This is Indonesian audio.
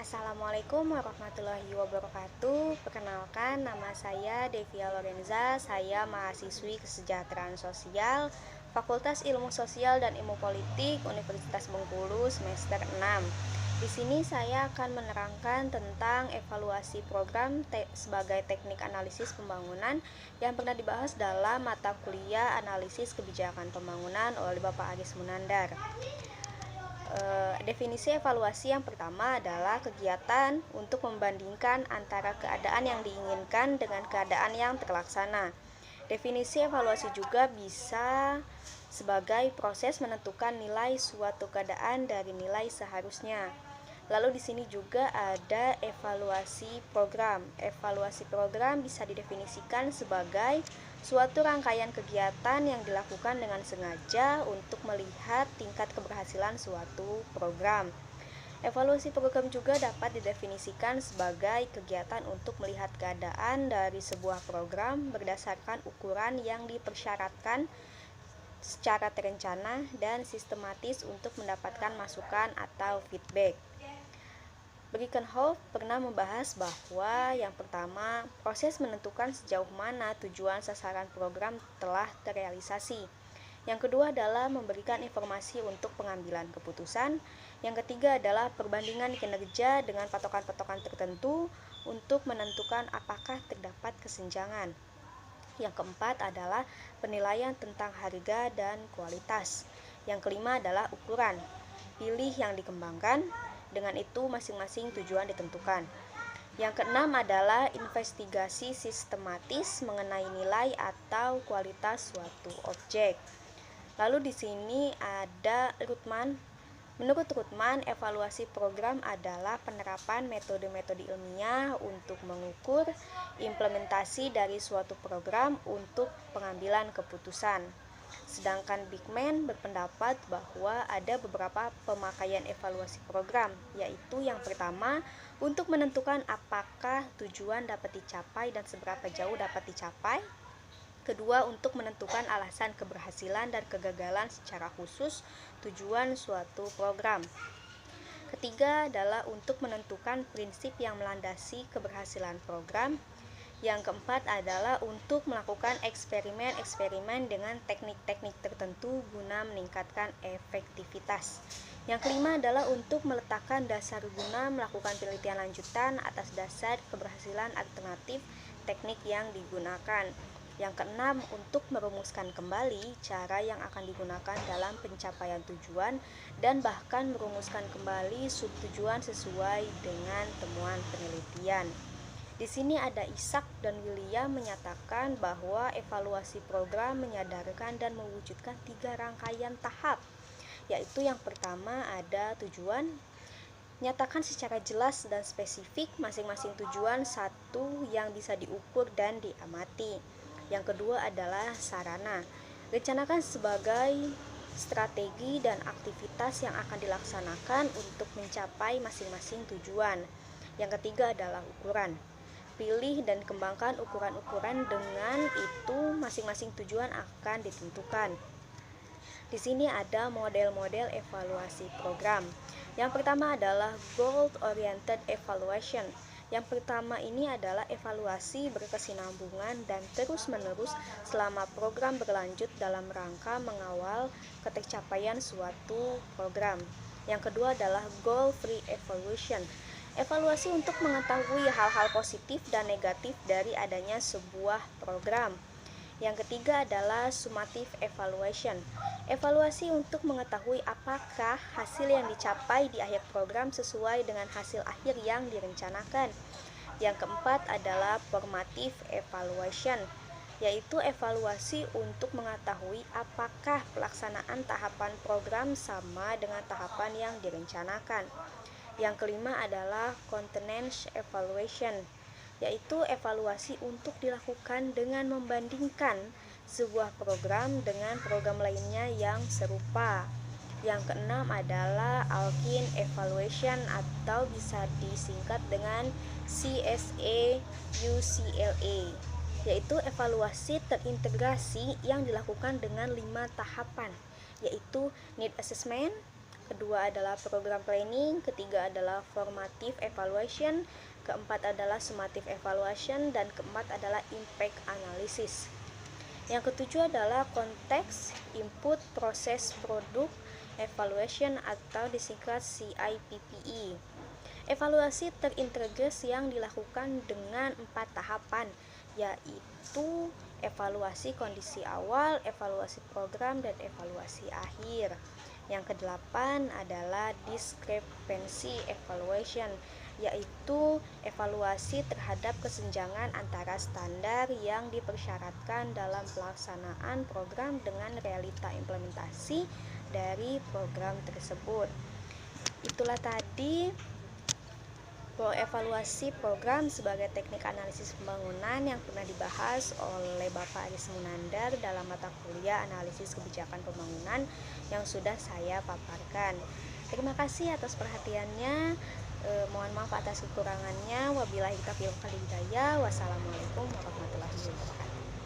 Assalamualaikum warahmatullahi wabarakatuh. Perkenalkan, nama saya Devia Lorenza. Saya mahasiswi Kesejahteraan Sosial Fakultas Ilmu Sosial dan Ilmu Politik Universitas Bengkulu semester 6. Di sini saya akan menerangkan tentang evaluasi program sebagai teknik analisis pembangunan yang pernah dibahas dalam mata kuliah analisis kebijakan pembangunan oleh Bapak Aris Munandar. Definisi evaluasi yang pertama adalah kegiatan untuk membandingkan antara keadaan yang diinginkan dengan keadaan yang terlaksana. Definisi evaluasi juga bisa sebagai proses menentukan nilai suatu keadaan dari nilai seharusnya. Lalu di sini juga ada evaluasi program. Evaluasi program bisa didefinisikan sebagai suatu rangkaian kegiatan yang dilakukan dengan sengaja untuk melihat tingkat keberhasilan suatu program. Evaluasi program juga dapat didefinisikan sebagai kegiatan untuk melihat keadaan dari sebuah program berdasarkan ukuran yang dipersyaratkan secara terencana dan sistematis untuk mendapatkan masukan atau feedback. Birkenhoff pernah membahas bahwa yang pertama, proses menentukan sejauh mana tujuan sasaran program telah terrealisasi. Yang kedua adalah memberikan informasi untuk pengambilan keputusan. Yang ketiga adalah perbandingan kinerja dengan patokan-patokan tertentu untuk menentukan apakah terdapat kesenjangan. Yang keempat adalah penilaian tentang harga dan kualitas. Yang kelima adalah ukuran. Pilih yang dikembangkan. Dengan itu masing-masing tujuan ditentukan. Yang keenam adalah investigasi sistematis mengenai nilai atau kualitas suatu objek. Lalu di sini ada Ruttman. Menurut Ruttman, evaluasi program adalah penerapan metode-metode ilmiah untuk mengukur implementasi dari suatu program untuk pengambilan keputusan. Sedangkan Bigman berpendapat bahwa ada beberapa pemakaian evaluasi program, yaitu yang pertama, untuk menentukan apakah tujuan dapat dicapai dan seberapa jauh dapat dicapai. Kedua, untuk menentukan alasan keberhasilan dan kegagalan secara khusus tujuan suatu program. Ketiga adalah untuk menentukan prinsip yang melandasi keberhasilan program. Yang keempat adalah untuk melakukan eksperimen-eksperimen dengan teknik-teknik tertentu guna meningkatkan efektivitas. Yang kelima adalah untuk meletakkan dasar guna melakukan penelitian lanjutan atas dasar keberhasilan alternatif teknik yang digunakan. Yang keenam, untuk merumuskan kembali cara yang akan digunakan dalam pencapaian tujuan dan bahkan merumuskan kembali subtujuan sesuai dengan temuan penelitian. Di sini ada Isaac dan William menyatakan bahwa evaluasi program menyadarkan dan mewujudkan 3 rangkaian tahap, yaitu yang pertama ada tujuan, nyatakan secara jelas dan spesifik masing-masing tujuan satu yang bisa diukur dan diamati. Yang kedua adalah sarana, rencanakan sebagai strategi dan aktivitas yang akan dilaksanakan untuk mencapai masing-masing tujuan. Yang ketiga adalah ukuran, pilih dan kembangkan ukuran-ukuran, dengan itu masing-masing tujuan akan ditentukan. Di sini ada model-model evaluasi program. Yang pertama adalah goal oriented evaluation. Yang pertama ini adalah evaluasi berkesinambungan dan terus-menerus selama program berlanjut dalam rangka mengawal ketercapaian suatu program. Yang kedua adalah goal free evaluation. Evaluasi untuk mengetahui hal-hal positif dan negatif dari adanya sebuah program. Yang ketiga adalah summative evaluation. Evaluasi untuk mengetahui apakah hasil yang dicapai di akhir program sesuai dengan hasil akhir yang direncanakan. Yang keempat adalah formative evaluation, yaitu evaluasi untuk mengetahui apakah pelaksanaan tahapan program sama dengan tahapan yang direncanakan. Yang kelima adalah continuance evaluation, yaitu evaluasi untuk dilakukan dengan membandingkan sebuah program dengan program lainnya yang serupa. Yang keenam adalah Alkin evaluation atau bisa disingkat dengan CSA-UCLA, yaitu evaluasi terintegrasi yang dilakukan dengan 5 tahapan, yaitu need assessment, kedua adalah program planning, ketiga adalah formative evaluation, keempat adalah summative evaluation, dan keempat adalah impact analysis. Yang ketujuh adalah konteks, input, proses, produk, evaluation atau disingkat CIPPE. Evaluasi terintegrasi yang dilakukan dengan 4 tahapan, yaitu evaluasi kondisi awal, evaluasi program, dan evaluasi akhir. Yang kedelapan adalah discrepancy evaluation, yaitu evaluasi terhadap kesenjangan antara standar yang dipersyaratkan dalam pelaksanaan program dengan realita implementasi dari program tersebut. Itulah tadi evaluasi program sebagai teknik analisis pembangunan yang pernah dibahas oleh Bapak Aris Munandar dalam mata kuliah analisis kebijakan pembangunan yang sudah saya paparkan. Terima kasih atas perhatiannya. Mohon maaf atas kekurangannya. Wabillahi taufiq wal hidayah. Wassalamualaikum warahmatullahi wabarakatuh.